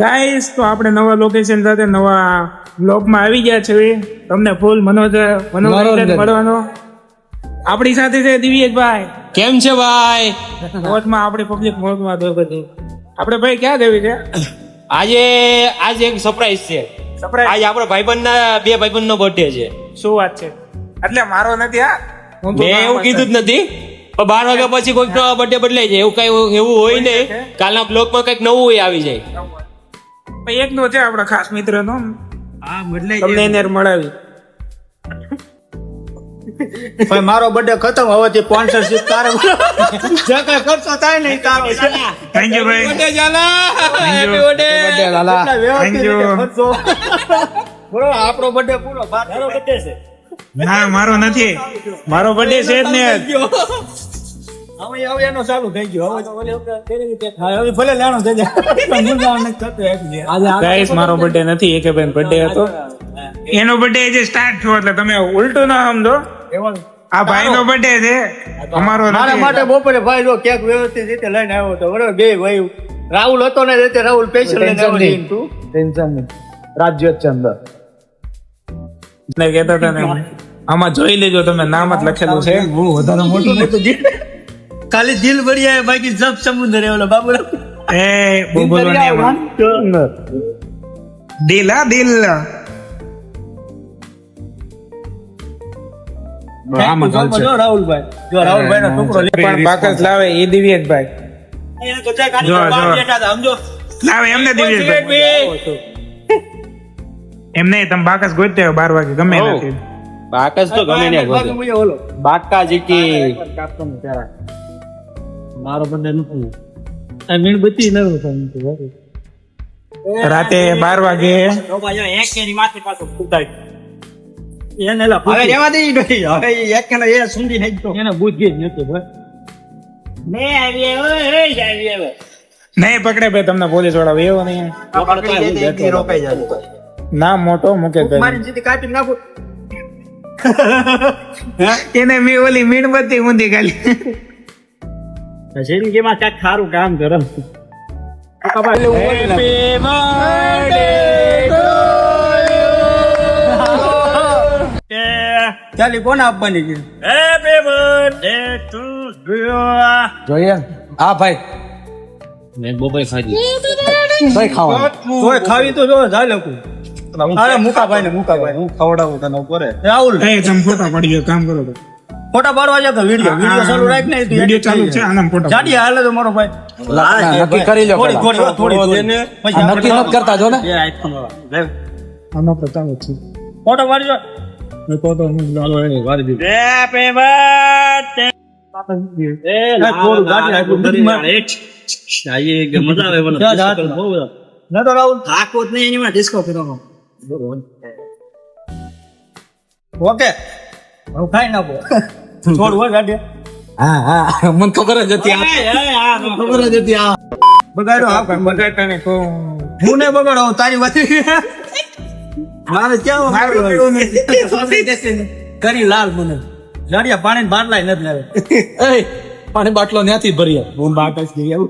Guys તો આપણે નવા લોકેશન સાથે નવા બ્લોગમાં આવી ગયા છે. તમને ફૂલ મનોરંજન મળવાનો. આપણી સાથે છે દિવ્યેશભાઈ. કેમ છે ભાઈ? મોજમાં આપણી પબ્લિક મોજમાં તો બધી. આપણે ભાઈ ક્યાં દેવી છે આજે એક સરપ્રાઈઝ છે. સરપ્રાઈઝ? આજે આપણા ભાઈબંધના બે ભાઈબંધનો બર્થડે છે. શું વાત છે? એટલે મારો નથી આ. હું તો મેં એવું કીધું જ નથી, પણ 12 વાગ્યા પછી કોઈકનો બર્થડે બદલાઈ જાય એવું કઈ એવું હોય નહીં. કાલના બ્લોગમાં કઈક નવું હોય આવી જાય. ભાઈ એકનો છે આપણા ખાસ મિત્રનો. હા બદલાઈ તમને એને મળાવી. ભાઈ મારો બર્થડે ખતમ હવેથી સ્પોન્સરશિપ તારે જે કઈ ખર્ચો થાય નહીં તારો. થેન્ક યુ ભાઈ. બર્થડે ચાલા, હેપી બર્થડે લાલા Thank you. બરો આપણો બર્થડે પૂરો મારો બર્થડે છે. ના મારો નથી, મારો બર્થડે છે જ ને. હવે એનો ચાલુ થઈ ગયો. હવે તો ઓલી વખતે કેવી રીતે થાય હવે ભલે લેણો થઈ જાય પણ મુંડા ને થતું એકલી. આજે ગાઈસ મારો બર્થડે નથી, એક ભાઈ બર્થડે હતો. એનો બર્થડે જે સ્ટાર્ટ થયો એટલે તમે ઉલટું ના સમજો. આ ભાઈનો બર્થડે છે, અમારો મારા નથી. માટે બપોરે ભાઈ જો કેક વ્યવસ્થિત રીતે લઈને આવ્યો હતો બરોબર. બે ભાઈ રાહુલ હતો ને રીતે રાહુલ સ્પેશિયલ લઈને આવ્યો તું ટેન્શન નહીં. રાજ્ય ચંદ્ર ને કહેતા હતા ને આમાં જોઈ લેજો તમે, નામ જ લખેલું છે. બહુ વધારે મોટું નતું દિલ. ખાલી દિલ ભરી આવે બાકી જબ સમુદ્ર એ ઓલા બાબુ એ બહુ બોલો ને એમાં. દિલ હા દિલ. આમાં ચાલ છે. જો રાહુલભાઈ જો રાહુલભાઈ નો છોકરો પણ બાકસ લાવે એ દિવ્યેશભાઈ જો, જો. લાવે એમને દિવ્યેશભાઈ. એમ નહીં, તમે બાકસ ગોતતે હો 12 વાગે ગમે હો. નથી. બાકસ તો ગમે ને બાકા જીકી મારો બંને નથી આ મીણબત્તી ન રાતે 12 વાગે એને લા હવે રેવા દે નહીં. હવે એક કે એ સુંદી નહીં તો એને બુદ્ધિ જ નતો ભાઈ. નહીં પકડે ભાઈ, તમને પોલીસ વાળા એવો નહીં. રોકાઈ જાય નામ મોટો મુકેશભાઈ. મારી સીધી કાપી નાખું. એને મેં ઓલી મીણબત્તી ઊંધી ગાલી. જિંદગીમાં ક્યાંક સારું કામ કરો. ચાલી કોને આપવાની છે? હેપી બર્થડે ટુ જોઈએ આ ભાઈ મેં બપોરે ખાધી. ભાઈ ખાવા તોય ખાવી તો જો જાય લોકો. અરે મુકાભાઈ ને મુકાભાઈ હું ખવડાવું તને કરે. રાહુલ એ તમે ફોટા પડી ગયો, કામ કરો તો. ફોટા પાડવા જતો વિડિયો ચાલુ રાખ ને વિડિયો ચાલુ છે, આનામ ફોટા જાડી હાલે તો મારો ભાઈ નક્કી કરી લો થોડી પહેલા. થોડી થોડી પછી આ નક્કી નથી કરતા જો ને. આનો પ્રતાપ છે. ફોટો પાડી જો. ફોટો હું લાલો એને વારી દીધો. હેપી બર્થડે એ થોડું ગાડી આટલું કરી મજા આવે બોલો. ના તો રાહુલ થાકો જ નહીં એમાં ડિસ્કો કરવાનો. ઓકે હવે ખાઈ નાખો. થોડું હોય ગાડી. હા હા મને ખબર જ હતી ખબર જ હતી આ બગાડો હા બગાડતા ને કહું. હું ને બગાડો તારી વાત મારે ક્યાં કરી લાલ મને જાડિયા પાણી બાટલા નથી લાવે. એ પાણી બાટલો ત્યાંથી ભરી આવ. હું બાકસ લઈ આવું.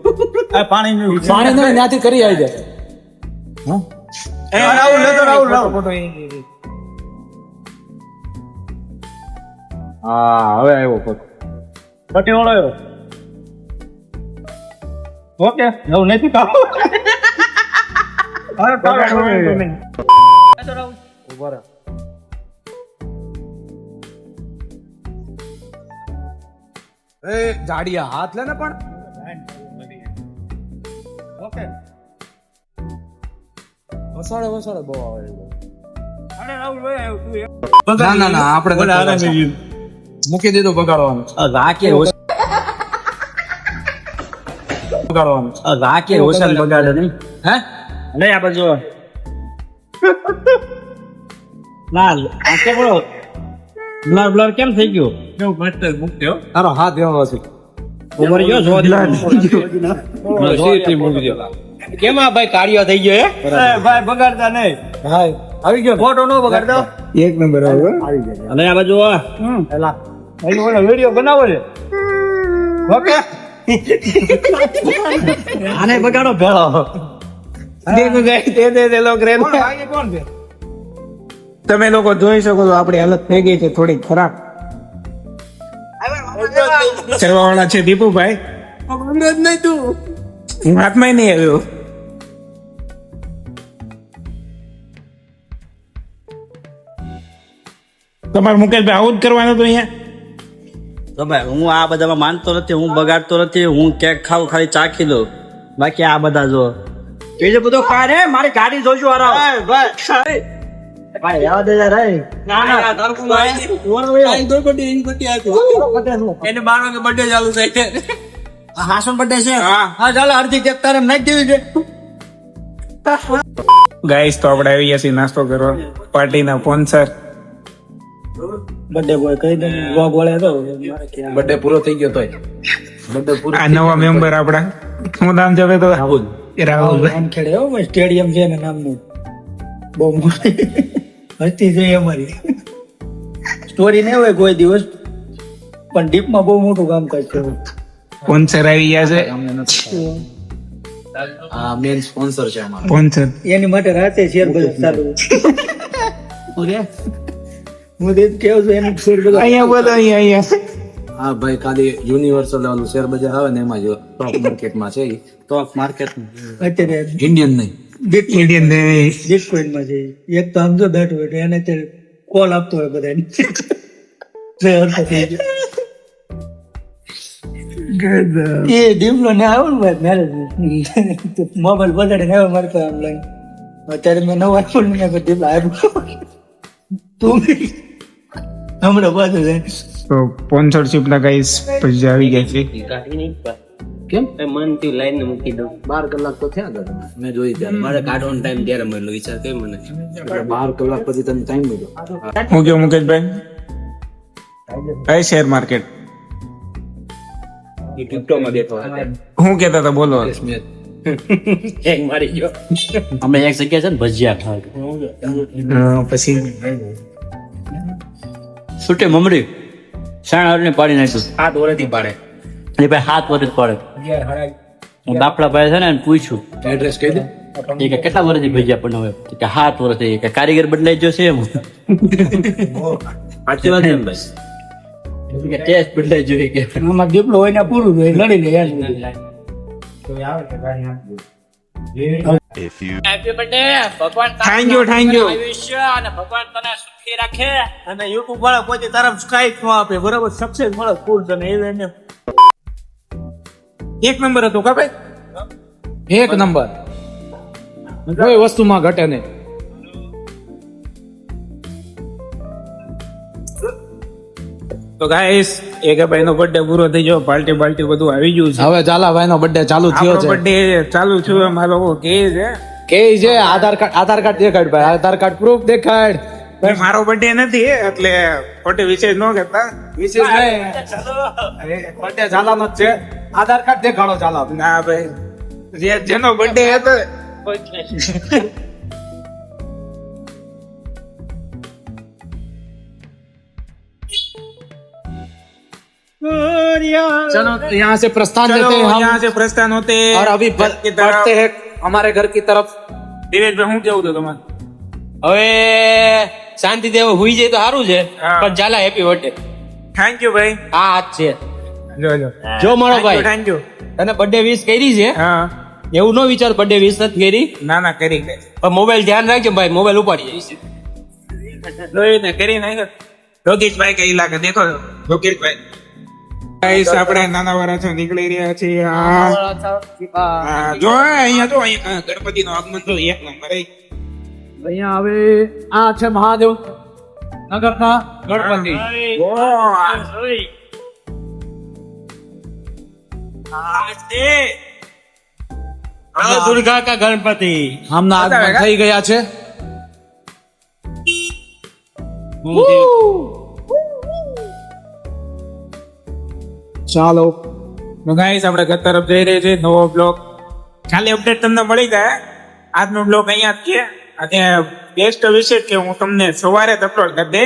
આ પાણી પાણી નહીં ત્યાંથી કરી આવી જાય. હા એ રાહુલ લેતો રાહુલ રાહુલ ફોટો હા હવે આવ્યો ફોટો. પટી વાળો ઓકે નવું નથી કામ. અરે ઉભા રહો. એ જાડિયા હાથ લે ને પણ ઓકે વસાડે બહુ આવે છે. અરે રાહુલ ભાઈ ના ના ના આપણે નથી બગાડવાનું. મૂકી દીધું બગાડવાનું. બગાડવાનું રાકે હોસન બગાડે નહીં હે નહીં આપણે જો લાલ આકે બોલો બ્લર બ્લર કેમ થઈ ગયો? કેવું મસ્ત મૂક્યો. તારો હાથ એવો છે. ઉમર ગયો જો કેમાં ભાઈ કાર્યો થઈ ગયો હે? ભાઈ બગાડતા નહીં. ભાઈ આવી ગયો. ફોટો નો બગાડતા. એક નંબર આવ્યો. અને આ બાજુ એલા એનો ઓલો વિડિયો બનાવો છે. ઓકે આને બગાડો ભેળો. દેખો ગાઈસ તે લોગ રે કોણ છે? તમે લોકો જોઈ શકો છો આપણી હાલત થઈ ગઈ છે થોડી ખરાબ. ચરવાવાળા છે દીપુભાઈ. હું હાથમાં નહીં આવ્યો. તમારે મુકેશભાઈ આવું જ કરવાનું હતું અહીંયા. તો ભાઈ હું આ બધામાં માનતો નથી, હું બગાડતો નથી, હું કેક ખાવું ખાલી ચાખી લઉં. બાકી આ બધા જો બીજું બધું ખાય રે, મારી ગાડી જોઈશું આરામ. ભાઈ યાદ દે યાર. ના એને 12 વાગે બર્થડે ચાલુ થાય છે. હાસન બર્થડે છે. હા ચાલો અડધી કેક તારે નાખી દેવી છે. ગાઈસ તો આપણે આવી ગયા છીએ નાસ્તો કરવા. પાર્ટીના સ્પોન્સર બર્થડે બોય કહી દે વ્લોગ વાળા તો બર્થડે પૂરો થઈ ગયો તોય બર્થડે પૂરો આ નવા મેમ્બર આપડા. શું નામ છે હવે તો? રાહુલ રાહુલભાઈ. નામ ખેડે હો સ્ટેડિયમ છે ને નામનું બહુ મોટી હસ્તી છે અમારી. સ્ટોરી નહીં હોય કોઈ દિવસ પણ ડીપમાં બહુ મોટું કામ કરશે. સ્પોન્સર આવી ગયા છે. આ મેન સ્પોન્સર છે અમારો. સ્પોન્સર એની માટે રાતે શેર બજાર ચાલુ. હું તો કેવું છું એનું શેર બજાર અહીંયા બોલો અહીંયા. હા ભાઈ ખાલી યુનિવર્સલ વાળું શેર બજાર આવે ને એમાં જો સ્ટોક માર્કેટમાં છે ઈ. સ્ટોક માર્કેટ અત્યારે ઇન્ડિયન નહીં. ઇન્ડિયન બિટકોઈનમાં છે. એક તો સમજો બેઠો બેઠો એને અત્યારે કોલ આપતો હોય બધાને. એ ડીમલો ને આવ્યો ને ભાઈ મેરેજ મોબાઈલ બગાડે ને આવ્યો મારી પાસે ઓનલાઈન. અત્યારે મેં નવો આઈફોન ને ડીમલો આવ્યો તું હમણાં બાજુ છે. તો સ્પોન્સરશિપ ના ગાઈસ પછી આવી ગયા છે. કેમ મન થી લાઈન મૂકી દઉં. 12 કલાક તો થયા હતા મેં જોઈ ત્યારે. મારે કાઢવાનો ટાઈમ ત્યારે મળેલો વિચાર કે મને એટલે 12 કલાક પછી તને ટાઈમ મળ્યો. હું કેવું મુકેશભાઈ? કઈ શેર માર્કેટ ટિકટોક માં બેઠો હું કેતા હતા બોલો. હેંગ મારી ગયો. અમે એક જગ્યા છે ને ભજીયા ખાવા પછી છૂટે મમરી શાણ ને પાડી નાખ્યું. 7 વર્ષથી પાડે. એ ભાઈ 7 વર્ષ પડે. બાપડા ભાઈ છે ને એને પૂછ્યું એડ્રેસ કહી દે. એ કે કેટલા વર્ષથી ભજીયા બનાવે? કે 7 વર્ષ થઈ કે કારીગર બદલાઈ ગયો છે એમ. સાચી વાત એમ ભાઈ કે ટેસ્ટ બદલાઈ જોઈએ કે આમાં ડીપલો હોય ને પૂરું હોય લડી લે યાર. હેપી બર્થડે ભગવાન થેન્ક યુ આયુષ્ય અને ભગવાન તને સુખી રાખે. અને યુટ્યુબ વાળા કોઈ તરફ સ્કાઈપ નો આપે બરાબર સક્સેસ મળે ફૂલ અને એને એક નંબર હતો કા ભાઈ? એક નંબર કોઈ વસ્તુમાં ઘટે નહીં. તો ગાઈસ એક ભાઈ નો બર્થડે પૂરો થઈ ગયો. પાર્ટી બધું આવી ગયું છે. હવે ઝાલાભાઈ નો બર્થડે ચાલુ થયો આપણો છે. બર્થડે ચાલુ થયો. અમારા લોકો કે છે કે છે આધાર કાર્ડ દેખાડ ભાઈ. આધાર કાર્ડ પ્રૂફ દેખાડ. ભાઈ મારો બર્થડે નથી એટલે ખોટી વિશેષ ન કરતા. વિશેષ નહીં. બર્થડે ઝાલાનો જ છે. આધાર કાર્ડ દેખાડો ઝાલા. ના ભાઈ જેનો બર્થડે હતો चलो यहाँ से प्रस्थान चलो लेते हैं हम यहाँ से प्रस्थान होते हैं और अभी घर की तरफ। बढ़ते हैं हमारे घर की तरफ. દિનેશભાઈ હું કેવું હતું તમારે? હવે શાંતિ દેવ હુઈ જાય તો સારું છે હા. પણ ચાલા હેપી બર્થડે. થેન્ક યુ ભાઈ. આ હાથ છે જો જો મારો ભાઈ થેન્ક યુ. તને બર્થડે વિશ કરી છે હા એવું ન વિચાર બર્થડે વિશ નથી કરી ના ના કરી ગઈ. પણ મોબાઈલ ધ્યાન રાખજો ભાઈ મોબાઈલ ઉપાડી જઈશ. લોહીને કરી નાખ્યો. યોગેશભાઈ કઈ લાગે દેખો યોગેશભાઈ. ગાઈસ આપણે નાના વાળા નીકળી રહ્યા છીએ. હા જો અહીંયા જો અહીંયા ગણપતિ નું આગમન તો એક નંબર. અહીંયા હવે આ છે મહાદેવ નગરના ગણપતિ. દુર્ગા કા ગણપતિ હમણાં આગમન થઈ ગયા છે. ચાલો તો ગાઈસ આપણે ઘર તરફ જઈ રહ્યા છીએ. નવો બ્લોગ ખાલી અપડેટ તમને મળી જાય. આજનો બ્લોગ અહીંયા જ છે. આજે બેસ્ટ વિશે કે હું તમને સવારે જ અપલોડ કરી દે.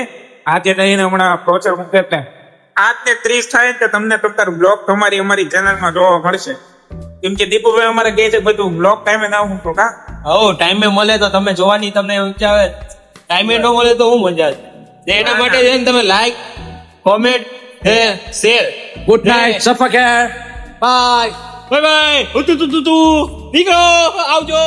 આજે કહીને હમણાં પ્રોસેસ મૂકે એટલે 8:30 થાય તો તમને તમારું બ્લોગ તમારી અમારી ચેનલમાં જોવા મળશે. કેમ કે દીપુભાઈ અમારે કહે છે બધું બ્લોગ ટાઈમે ના હું તો કા હો ટાઈમે મળે તો તમે જોવાની તમને ઊંચા આવે, ટાઈમે ન મળે તો હું મજા આવે એના માટે છે ને તમે like comment share. Good night સફકેર. Bye bye bye. નીકળો આવજો.